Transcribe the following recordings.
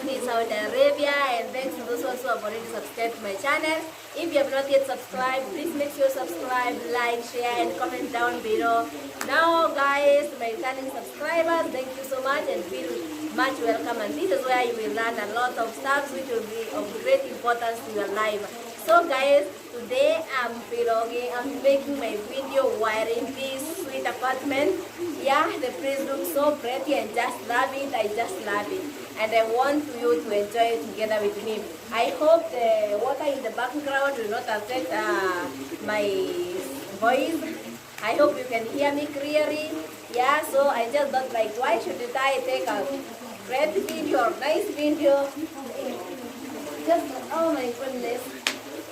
country is Saudi Arabia, and thanks to those who have already subscribed to my channel. If you have not yet subscribed, please make sure subscribe, like, share, and comment down below. Now guys, my returning subscribers, thank you so much and feel much welcome, and this is where you will learn a lot of stuff which will be of great importance to your life. So guys, today I'm vlogging, I'm making my video while in this sweet apartment. Yeah, the place looks so pretty and just love it, I just love it. And I want you to enjoy it together with me. I hope the water in the background will not affect my voice. I hope you can hear me clearly. Yeah, so I just thought like, why should I take a great video or nice video? Just, oh my goodness.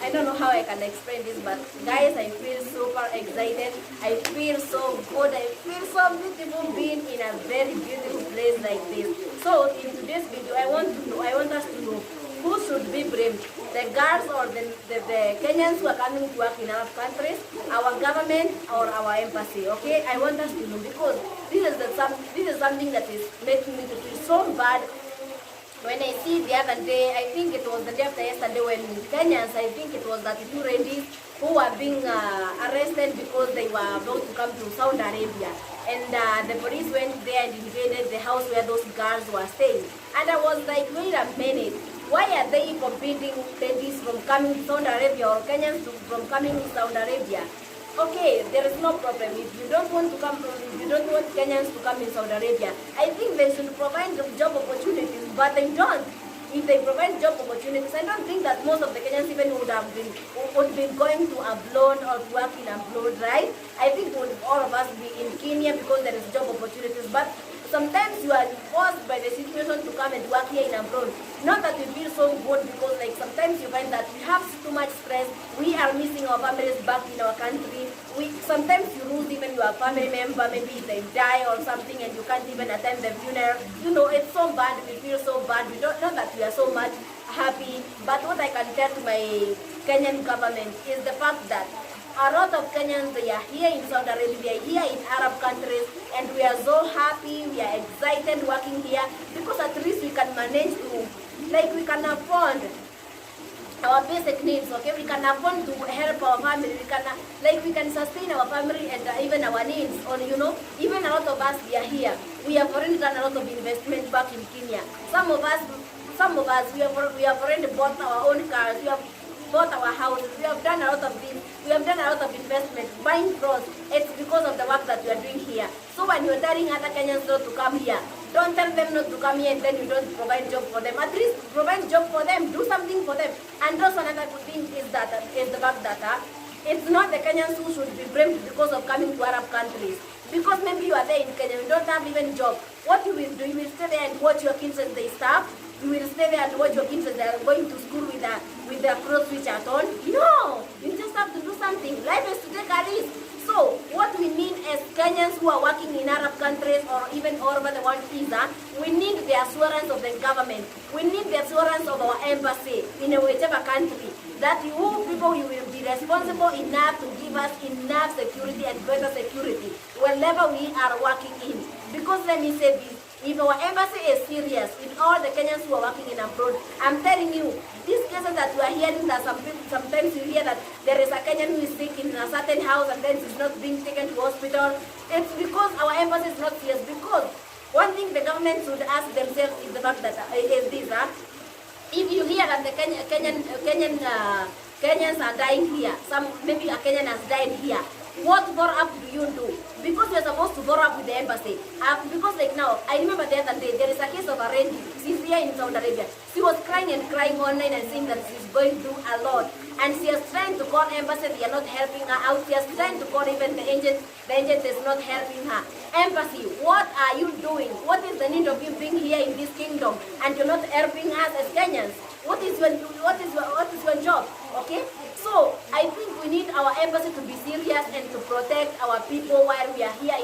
I don't know how I can explain this, but guys, I feel super excited. I feel so good. I feel so beautiful being in a very beautiful place like this. So in today's video, I want us to know who should be blamed, the girls or the Kenyans who are coming to work in our countries, our government or our embassy. Okay, I want us to know, because this is something that is making me to feel so bad. When I see the other day, I think it was the day after yesterday, when Kenyans, I think it was 32 ladies who were being arrested because they were about to come to Saudi Arabia. And the police went there and invaded the house where those girls were staying. And I was like, wait a minute, why are they competing ladies from coming to Saudi Arabia or Kenyans from coming to Saudi Arabia? Okay, there is no problem. If you don't want to come, if you don't want Kenyans to come in Saudi Arabia, I think they should provide job opportunities, but they don't. If they provide job opportunities, I don't think that most of the Kenyans even would be going to abroad or to work in abroad, right? I think would all of us be in Kenya because there is job opportunities, but sometimes you are forced by the situation to come and work here in abroad. Not that we feel so good, because like sometimes you find that we have too much stress. We are missing our families back in our country. Sometimes you lose even your family member, maybe they die or something and you can't even attend the funeral. You know, it's so bad, we feel so bad. We don't know that we are so much happy. But what I can tell to my Kenyan government is the fact that a lot of Kenyans, they are here in Saudi Arabia, they are here in Arab countries, and we are so happy, we are excited working here, because at least we can manage to, like, we can afford our basic needs, okay? We can afford to help our family, we can sustain our family and even our needs, or you know, even a lot of us, we are here. We have already done a lot of investment back in Kenya. Some of us, we have already bought our own cars, we have bought our houses, we have done a lot of things, we have done a lot of investment, buying clothes. It's because of the work that we are doing here. So when you're telling other Kenyans not to come here, don't tell them not to come here and then you don't provide job for them. At least provide job for them, do something for them. And also another good thing is the fact that it's not the Kenyans who should be blamed because of coming to Arab countries. Because maybe you are there in Kenya, you don't have even job. What you will do, you will stay there and watch your kids as they starve. You will stay there and watch your kids as they are going to school with their clothes which are torn. No, you just have to do something. Life is to take a risk. So what we need as Kenyans who are working in Arab countries or even all over the world is that we need the assurance of the government. We need the assurance of our embassy in whichever country, that you people, you will be responsible enough to give us enough security and better security wherever we are working in. Because let me say this, if our embassy is serious with all the Kenyans who are working in abroad, I'm telling you, these cases that we are hearing, that sometimes you hear that there is a Kenyan who is sick in a certain house and then he's not being taken to hospital, it's because our embassy is not serious. Because one thing the government should ask themselves is the fact that if you hear that the Kenyans are dying here, maybe a Kenyan has died here, what follow-up do you do? Because you're supposed to follow up with the embassy. Because like now, I remember the other day, there is a case of a lady. She's here in Saudi Arabia. She was crying and crying online and saying that she's going through a lot. And she is trying to call embassy, they are not helping her out. She is trying to call even the agent is not helping her. Embassy, what are you doing? What is the need of you being here in this kingdom and you're not helping us as Kenyans? What is your job? Okay? So I think we need our embassy to be serious and to protect our people while we are here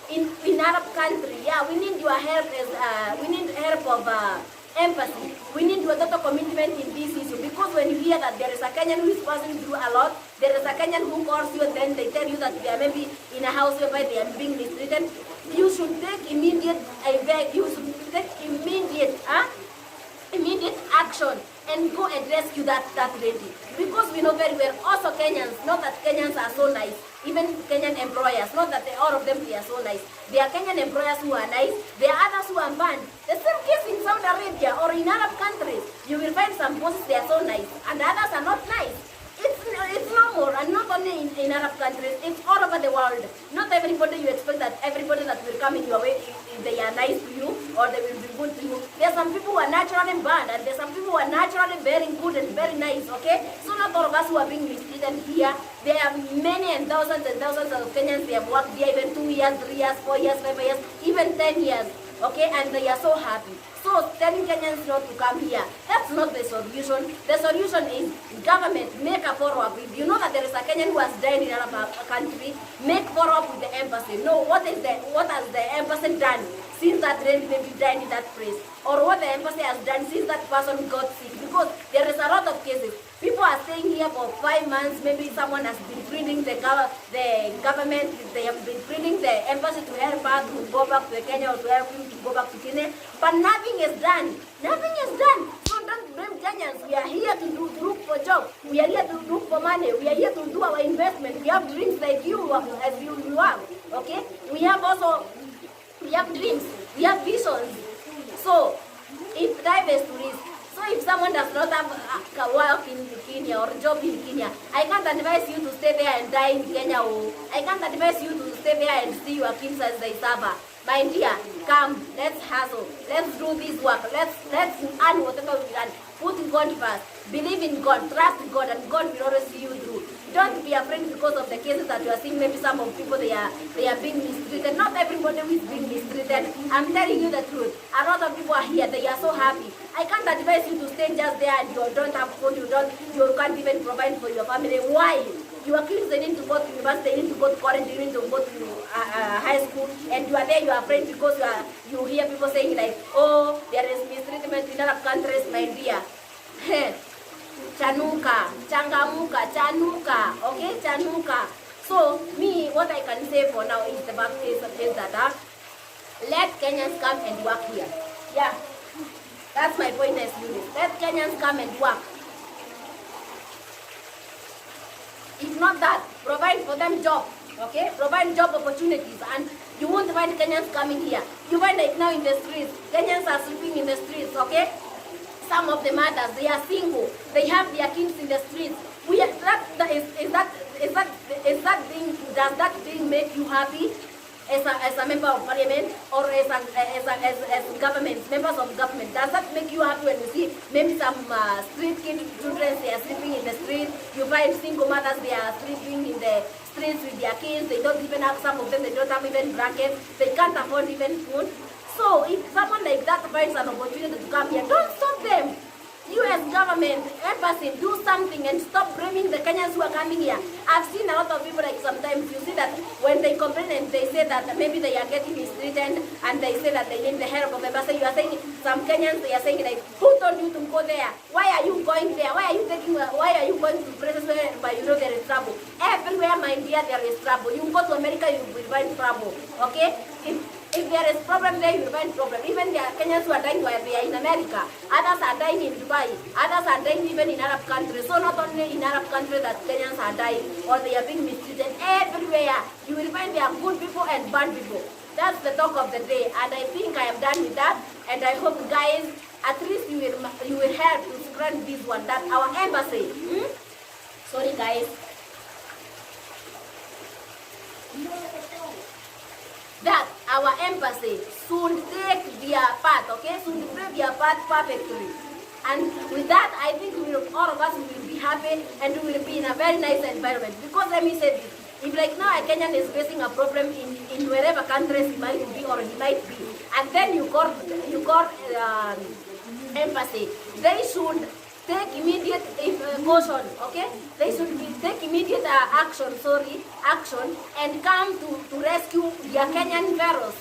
in Arab country. Yeah, we need your help as we need help of embassy. We need your total commitment in this issue, because when you hear that there is a Kenyan who is passing through a lot, there is a Kenyan who calls you and then they tell you that they are maybe in a house whereby they are being mistreated, you should take immediate and go and rescue that lady. Because we know very well, also Kenyans, not that Kenyans are so nice, even Kenyan employers, not that all of them they are so nice. There are Kenyan employers who are nice, there are others who are banned. The same case in Saudi Arabia or in Arab countries. You will find some bosses they are so nice and others are not nice. It's normal, and not only in Arab countries, it's all over the world. Not everybody you expect that everybody that will come in your way, they are nice to you or they will be good to you. There are some people who are naturally bad and there are some people who are naturally very good and very nice, okay? So not all of us who are being mistreated here. There are many and thousands of Kenyans, they have worked here even 2 years, 3 years, 4 years, 5 years, even 10 years, okay? And they are so happy. So telling Kenyans not to come here, that's not the solution. The solution is government make a follow-up. If you know that there is a Kenyan who has died in another country, make follow-up with the embassy. Know what has the embassy done since that lady maybe died in that place, or what the embassy has done since that person got sick. Because there is a lot of cases. People are staying here for 5 months. Maybe someone has been bringing the government, they have been bringing the embassy to help her to go back to Kenya or to help him to go back to Kenya. But nothing is done. Nothing is done. So don't blame Kenyans. We are here to look for jobs. We are here to look for money. We are here to do our investment. We have dreams like you, as you have. Okay? We have dreams. We have visions. So, if life is to risk, so if someone does not have a work in Kenya or a job in Kenya, I can't advise you to stay there and die in Kenya. Or I can't advise you to stay there and see your kids as they suffer. My dear, come, let's hustle. Let's do this work. Let's earn whatever we can. Put God first. Believe in God. Trust God, and God will always see you through. Don't be afraid because of the cases that you are seeing. Maybe some of people they are being mistreated. Not everybody is being mistreated. I'm telling you the truth. A lot of people are here. They are so happy. I can't advise you to stay just there and you don't have food. You can't even provide for your family. Why? Your kids, they need to go to university, they need to go to college, they need to go to high school, and you are there, you are afraid because you hear people saying like, oh, there is mistreatment in other countries, my dear. Chanuka, changamuka, chanuka, okay, chanuka. So, me, what I can say for now is that let Kenyans come and work here. Yeah, that's my point as unit. Let Kenyans come and work. If not that, provide for them job, okay? Provide job opportunities, and you won't find Kenyans coming here. You find like now in the streets, Kenyans are sleeping in the streets, okay? Some of the mothers, they are single. They have their kids in the streets. Does that thing make you happy? As a member of parliament or as government, members of government, does that make you happy when you see maybe some street children, they are sleeping in the street? You find single mothers, they are sleeping in the streets with their kids. They don't even have, some of them, they don't have even blankets. They can't afford even food. So if someone like that finds an opportunity to come here, don't stop them. You as government, embassy, do something and stop blaming the Kenyans who are coming here. I've seen a lot of people, like sometimes you see that when they complain and they say that maybe they are getting mistreated and they say that they need the help of embassy, you are saying, some Kenyans, they are saying like, who told you to go there? Why are you going there? Why are you going to places where you know there is trouble? Everywhere, my dear, there is trouble. You go to America, you will find trouble, okay? If there is problem there, you will find problem. Even there are Kenyans who are dying while they are in America. Others are dying in Dubai. Others are dying even in Arab countries. So not only in Arab countries that Kenyans are dying or they are being mistreated. Everywhere, you will find there are good people and bad people. That's the talk of the day. And I think I am done with that. And I hope, guys, at least you will help to spread this one. That our embassy. Sorry, guys. That our embassy should take their part, okay? Should play their part perfectly. And with that, I think all of us will be happy and we will be in a very nice environment. Because let me say this, if like now a Kenyan is facing a problem in wherever countries he might be or he might be, and then you call embassy, they should take immediate caution, okay? They should take immediate action, and come to rescue their Kenyan pharaohs,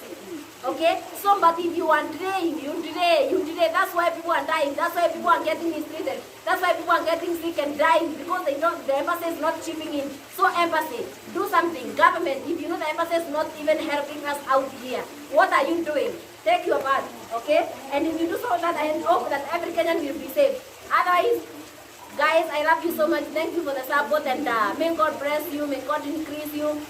okay? So, but if you are delaying, you delay, that's why people are dying, that's why people are getting mistreated, that's why people are getting sick and dying, because the embassy is not chipping in. So, embassy, do something. Government, if you know the embassy is not even helping us out here, what are you doing? Take your part, okay? And if you do so that, I hope that every Kenyan will be safe. Otherwise, guys, I love you so much. Thank you for the support, and may God bless you, may God increase you.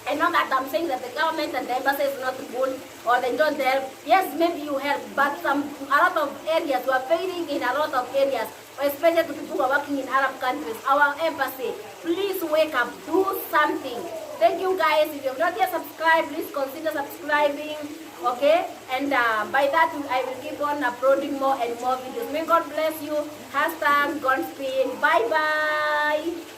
I know that I'm saying that the government and the embassy is not good or they don't help. Yes, maybe you help, but a lot of areas, we are failing in a lot of areas, especially to people who are working in Arab countries. Our embassy, please wake up, do something. Thank you guys. If you have not yet subscribed, please consider subscribing. Okay, and by that I will keep on uploading more and more videos. May God bless you. Hashtag Godspeed. Bye bye.